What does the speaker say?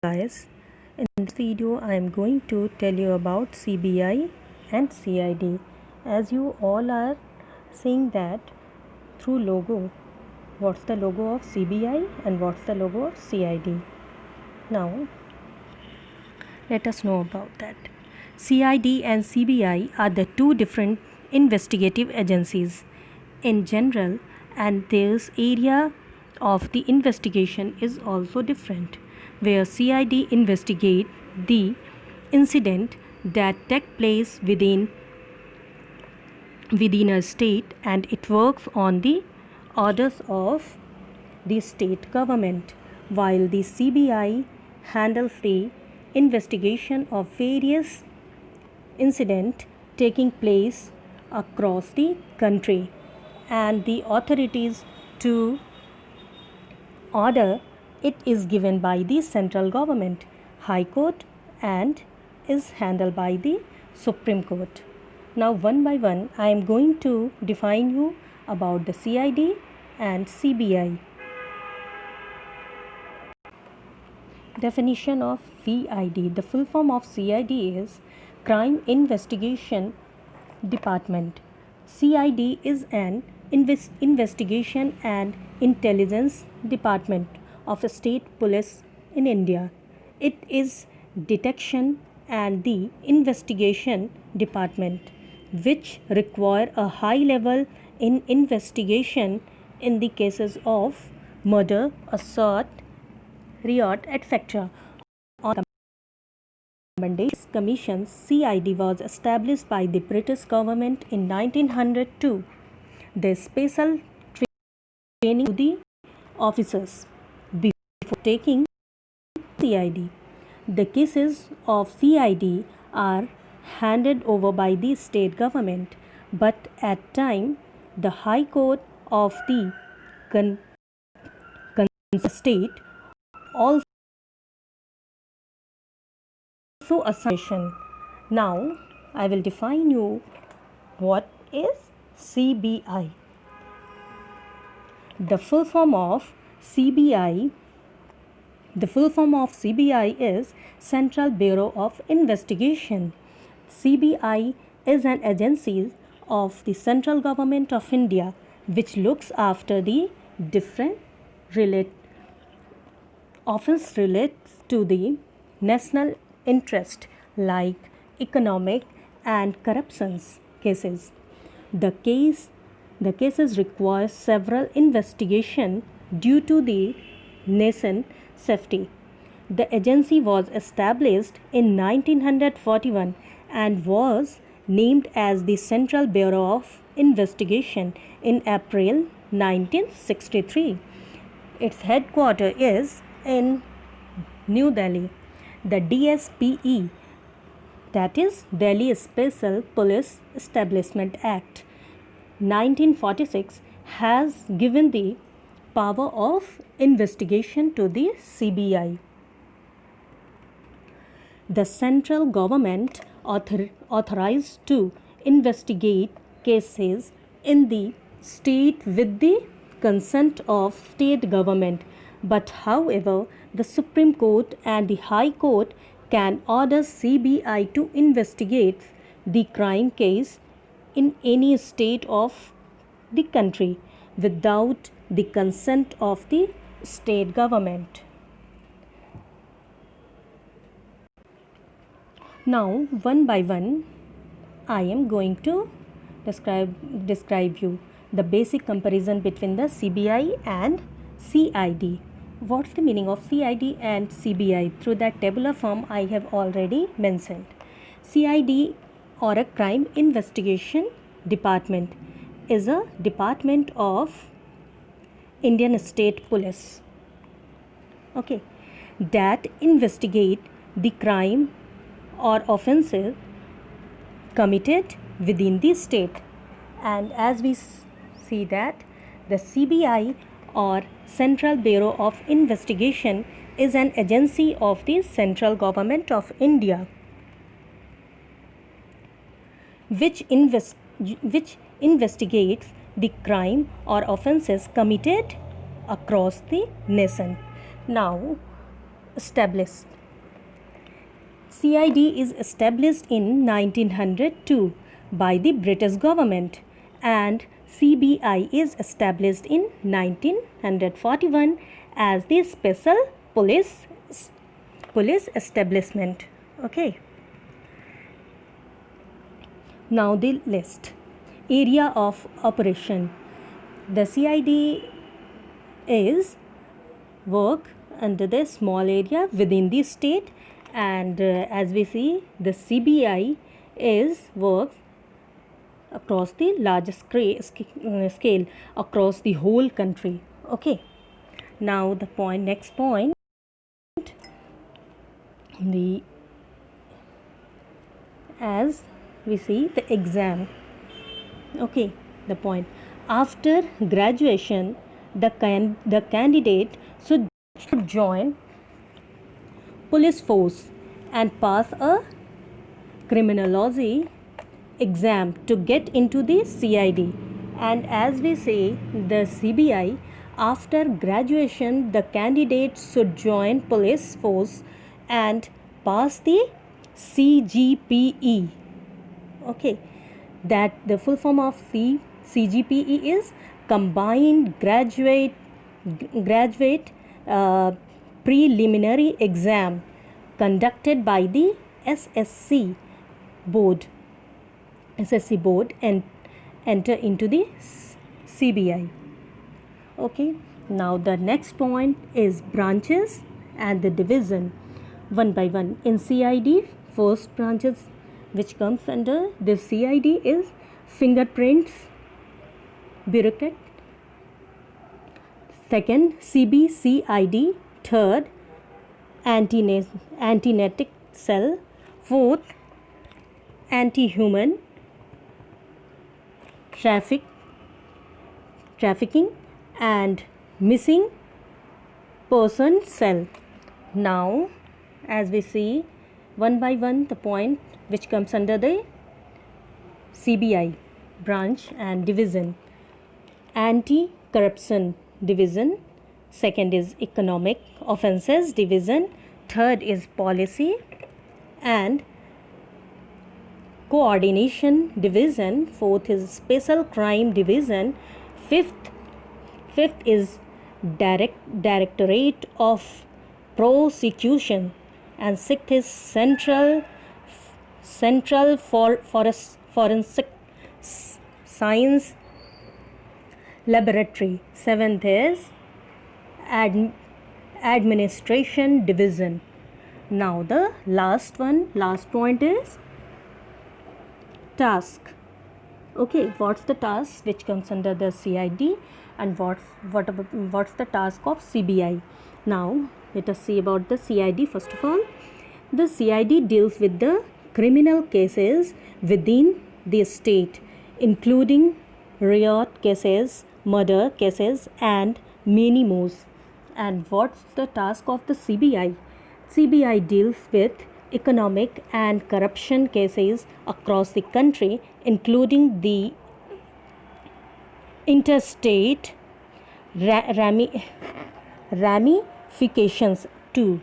Guys, in this video I am going to tell you about CBI and CID. As you all are seeing that through logo, what's the logo of CBI and what's the logo of CID. Now let us know about that. CID and CBI are the two different investigative agencies in general, and their area of the investigation is also different, where CID investigate the incident that take place within a state, and it works on the orders of the state government, while the CBI handles the investigation of various incidents taking place across the country, and the authorities to order it is given by the central government, High Court, and is handled by the Supreme Court. Now one by one I am going to define you about the CID and CBI. Definition of CID. The full form of CID is Crime Investigation Department. CID is an investigation and intelligence department of a state police in India. It is detection and the investigation department which require a high level in investigation in the cases of murder, assault, riot, etc. On Recommendations Commission, CID was established by the British government in 1902. The special training to the officers before taking CID. The cases of CID are handed over by the state government, but at time the High Court of the state also assign. Now I will define you what is CBI. The full form of CBI is Central Bureau of Investigation. CBI is an agency of the central government of India which looks after the different offense relates to the national interest like economic and corruptions cases. The cases require several investigation due to the nation safety. The agency was established in 1941 and was named as the Central Bureau of Investigation in April 1963. Its headquarters is in New Delhi. The DSPE, that is Delhi Special Police Establishment Act 1946, has given the power of investigation to the CBI. The central government authorized to investigate cases in the state with the consent of state government, but however the Supreme Court and the High Court can order CBI to investigate the crime case in any state of the country without the consent of the state government. Now one by one I am going to describe you the basic comparison between the CBI and CID. What's the meaning of CID and CBI? Through that tabular form I have already mentioned. CID, or a Crime Investigation Department, is a department of Indian State Police, okay, that investigate the crime or offenses committed within the state. And as we see that the CBI, or Central Bureau of Investigation, is an agency of the central government of India which investigates the crime or offenses committed across the nation. Now established. CID is established in 1902 by the British government, and CBI is established in 1941 as the Special Police Establishment. Okay. Now the list. Area of operation. The CID is work under the small area within the state, and as we see, the CBI is work across the large scale across the whole country. Okay. Now the next point, as we see the exam. Okay, the point, after graduation the candidate should join police force and pass a criminology exam to get into the CID. And as we say, the CBI, after graduation the candidate should join police force and pass the CGPE. Okay, that the full form of CGPE is combined graduate preliminary exam conducted by the SSC board and enter into the CBI. Okay, now the next point is branches and the division one by one. In CID, first branches which comes under the CID is fingerprints bureaucrat, second CBCID, third antinetic cell, fourth anti-human trafficking and missing person cell. Now as we see one by one the point which comes under the CBI branch and division. Anti-corruption division, second is economic offences division, third is policy and coordination division, fourth is special crime division, fifth is directorate of prosecution, and sixth is central forensic science laboratory, seventh is administration division. Now the last point is task. Okay, what's the task which comes under the CID and what's the task of CBI? Now let us see about the CID. First of all, the CID deals with the criminal cases within the state, including riot cases, murder cases and many more. And what's the task of the CBI? CBI deals with economic and corruption cases across the country, including the interstate ramifications too.